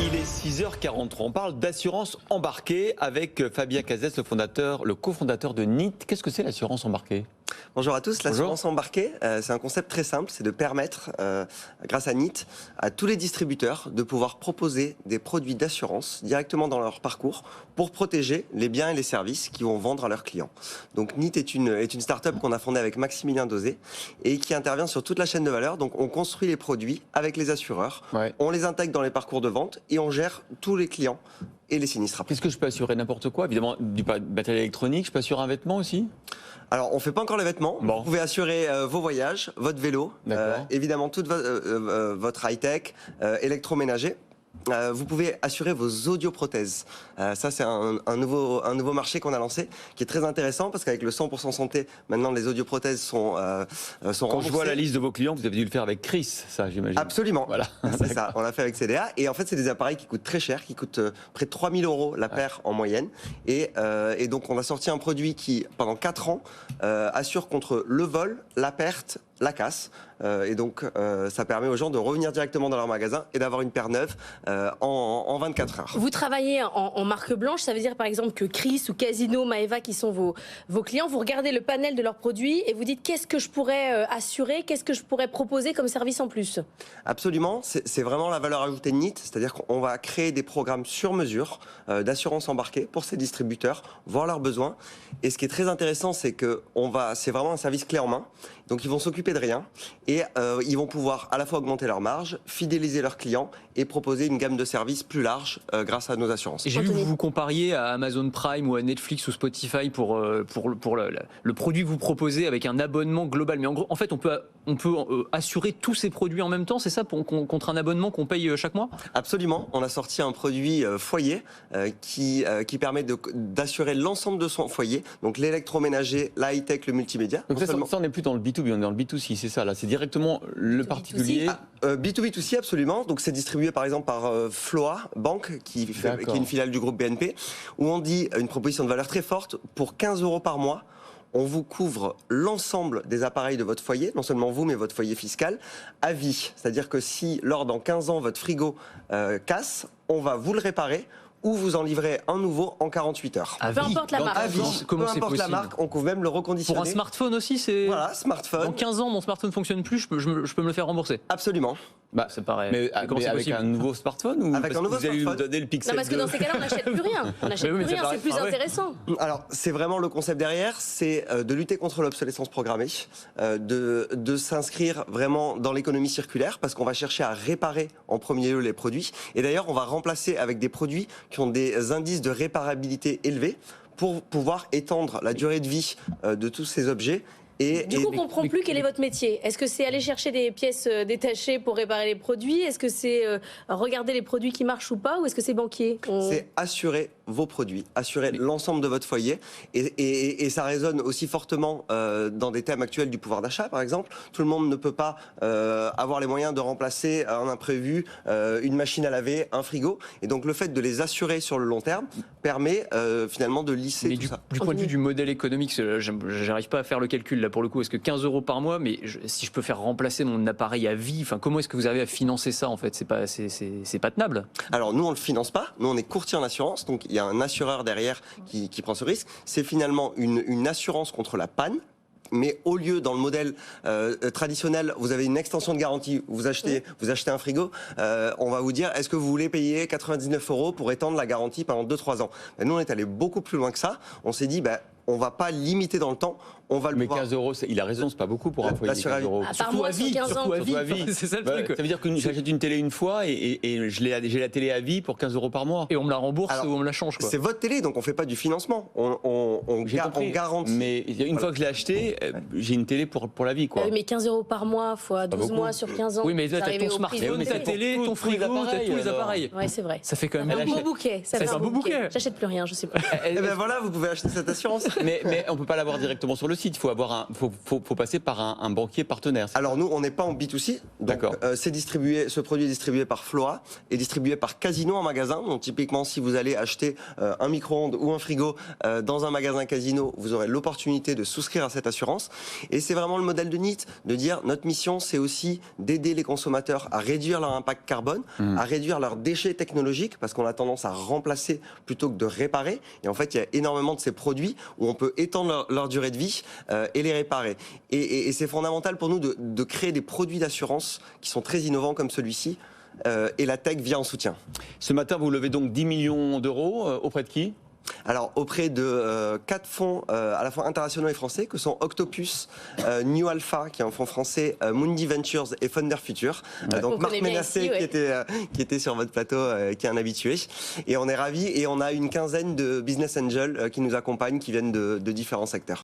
Il est 6h43. On parle d'assurance embarquée avec Fabien Cazès, le cofondateur de NIT. Qu'est-ce que c'est l'assurance embarquée ? Bonjour à tous, l'assurance embarquée, c'est un concept très simple, c'est de permettre, grâce à NIT, à tous les distributeurs de pouvoir proposer des produits d'assurance directement dans leur parcours pour protéger les biens et les services qu'ils vont vendre à leurs clients. Donc NIT est une start-up qu'on a fondée avec Maximilien Dosé et qui intervient sur toute la chaîne de valeur. Donc on construit les produits avec les assureurs, on les intègre dans les parcours de vente et on gère tous les clients et les sinistres après. Qu'est-ce que je peux assurer ? N'importe quoi ? Évidemment, du matériel électronique, je peux assurer un vêtement aussi ? Alors, on ne fait pas encore les vêtements. Bon. Vous pouvez assurer vos voyages, votre vélo, évidemment toute votre high-tech, électroménager. Vous pouvez assurer vos audioprothèses. Ça, c'est un nouveau marché qu'on a lancé, qui est très intéressant, parce qu'avec le 100% santé, maintenant, les audioprothèses sont remboursées. Quand je vois la liste de vos clients, vous avez dû le faire avec Chris, ça, j'imagine. Absolument. Voilà. C'est ça, on l'a fait avec CDA. Et en fait, c'est des appareils qui coûtent très cher, qui coûtent près de 3 000 € la paire en moyenne. Et donc, on a sorti un produit qui, pendant 4 ans, assure contre le vol, la perte, la casse. Et donc, ça permet aux gens de revenir directement dans leur magasin et d'avoir une paire neuve en 24 heures. Vous travaillez en marque blanche, ça veut dire par exemple que Chris ou Casino, Maeva, qui sont vos clients, vous regardez le panel de leurs produits et vous dites qu'est-ce que je pourrais assurer, qu'est-ce que je pourrais proposer comme service en plus ? Absolument, c'est vraiment la valeur ajoutée de NIT, c'est-à-dire qu'on va créer des programmes sur mesure d'assurance embarquée pour ces distributeurs, voir leurs besoins. Et ce qui est très intéressant, c'est c'est vraiment un service clé en main. Donc ils vont s'occuper de rien et ils vont pouvoir à la fois augmenter leur marge, fidéliser leurs clients et proposer une gamme de services plus large grâce à nos assurances. J'ai vu que vous vous compariez à Amazon Prime ou à Netflix ou Spotify pour le produit que vous proposez avec un abonnement global. Mais en fait, on peut assurer tous ces produits en même temps, c'est ça, contre un abonnement qu'on paye chaque mois ? Absolument. On a sorti un produit foyer qui permet d'assurer l'ensemble de son foyer, donc l'électroménager, la high-tech, le multimédia. Donc ça, on n'est plus dans le B2B, on est dans le B2C, c'est ça là, c'est directement le particulier. B2B2C, absolument. Donc c'est distribué par exemple par Floa Banque, qui est une filiale du groupe BNP, où on dit une proposition de valeur très forte, pour 15 € par mois, on vous couvre l'ensemble des appareils de votre foyer, non seulement vous, mais votre foyer fiscal, à vie. C'est-à-dire que si, dans 15 ans, votre frigo casse, on va vous le réparer ou vous en livrez un nouveau en 48 heures. Peu importe la marque. À vie. Comment Peu importe la marque, on couvre même le reconditionner. Pour un smartphone aussi, c'est... Voilà, smartphone. Dans 15 ans, mon smartphone ne fonctionne plus, je peux me le faire rembourser. Absolument. Ça paraît... Mais avec un nouveau smartphone ou avec un nouveau vous allez smartphone. lui donner le Pixel 2 ? Non, parce que dans ces cas-là, on n'achète plus rien. On n'achète plus rien, c'est plus intéressant. Alors, c'est vraiment le concept derrière, c'est de lutter contre l'obsolescence programmée, de s'inscrire vraiment dans l'économie circulaire, parce qu'on va chercher à réparer en premier lieu les produits. Et d'ailleurs, on va remplacer avec des produits qui ont des indices de réparabilité élevés pour pouvoir étendre la durée de vie de tous ces objets. Du coup, on ne comprend plus quel est votre métier. Est-ce que c'est aller chercher des pièces détachées pour réparer les produits ? Est-ce que c'est regarder les produits qui marchent ou pas ? Ou est-ce que c'est banquier ? C'est assurer vos produits, assurer l'ensemble de votre foyer. Et ça résonne aussi fortement dans des thèmes actuels du pouvoir d'achat, par exemple. Tout le monde ne peut pas avoir les moyens de remplacer un imprévu, une machine à laver, un frigo. Et donc le fait de les assurer sur le long terme permet finalement de lisser tout ça. Du point de vue du modèle économique, j'arrive pas à faire le calcul là pour le coup. Est-ce que 15 € par mois, mais si je peux faire remplacer mon appareil à vie, comment est-ce que vous arrivez à financer ça en fait ? C'est pas tenable. Alors nous on le finance pas. Nous on est courtier en assurance, donc il y a un assureur derrière qui prend ce risque. C'est finalement une assurance contre la panne. Mais au lieu, dans le modèle traditionnel, vous avez une extension de garantie, vous achetez un frigo, on va vous dire, est-ce que vous voulez payer 99 € pour étendre la garantie pendant 2-3 ans ? Nous, on est allé beaucoup plus loin que ça. On s'est dit, on va pas limiter dans le temps, on va le Mais pouvoir... 15 €, il a raison, c'est pas beaucoup pour un foyer, 15 €. Par mois, sur 15 ans. Surtout à vie. C'est ça le truc. Ça veut dire que j'achète une télé une fois et j'ai la télé à vie pour 15 € par mois. Et on me la rembourse ou on me la change, quoi. C'est votre télé, donc on fait pas du financement. On garantit. Mais une fois que je l'ai acheté, j'ai une télé pour la vie, quoi. Mais 15 € par mois, fois 12 mois sur 15 ans. Oui, mais là, t'as ton smartphone, ta télé, ton frigo, t'as tous les appareils. Ouais, c'est vrai. Ça fait quand même un beau bouquet. Ça fait un beau bouquet. J'achète plus rien, je sais pas. Et ben voilà, vous pouvez acheter cette assurance. mais on ne peut pas l'avoir directement sur le site. Il faut passer par un banquier partenaire. Alors nous, on n'est pas en B2C. D'accord. Ce produit est distribué par Floa et distribué par Casino en magasin. Donc typiquement, si vous allez acheter un micro-ondes ou un frigo dans un magasin Casino, vous aurez l'opportunité de souscrire à cette assurance. Et c'est vraiment le modèle de NIT, de dire notre mission, c'est aussi d'aider les consommateurs à réduire leur impact carbone, à réduire leurs déchets technologiques, parce qu'on a tendance à remplacer plutôt que de réparer. Et en fait, il y a énormément de ces produits où on peut étendre leur durée de vie et les réparer. Et c'est fondamental pour nous de créer des produits d'assurance qui sont très innovants comme celui-ci. Et la tech vient en soutien. Ce matin, vous levez donc 10 millions d'euros auprès de qui ? Alors auprès de 4 fonds à la fois internationaux et français que sont Octopus, New Alpha qui est un fonds français, Mundi Ventures et Founder Future. Donc Marc Ménassé qui était sur votre plateau, qui est un habitué. Et on est ravis et on a une quinzaine de business angels qui nous accompagnent, qui viennent de différents secteurs.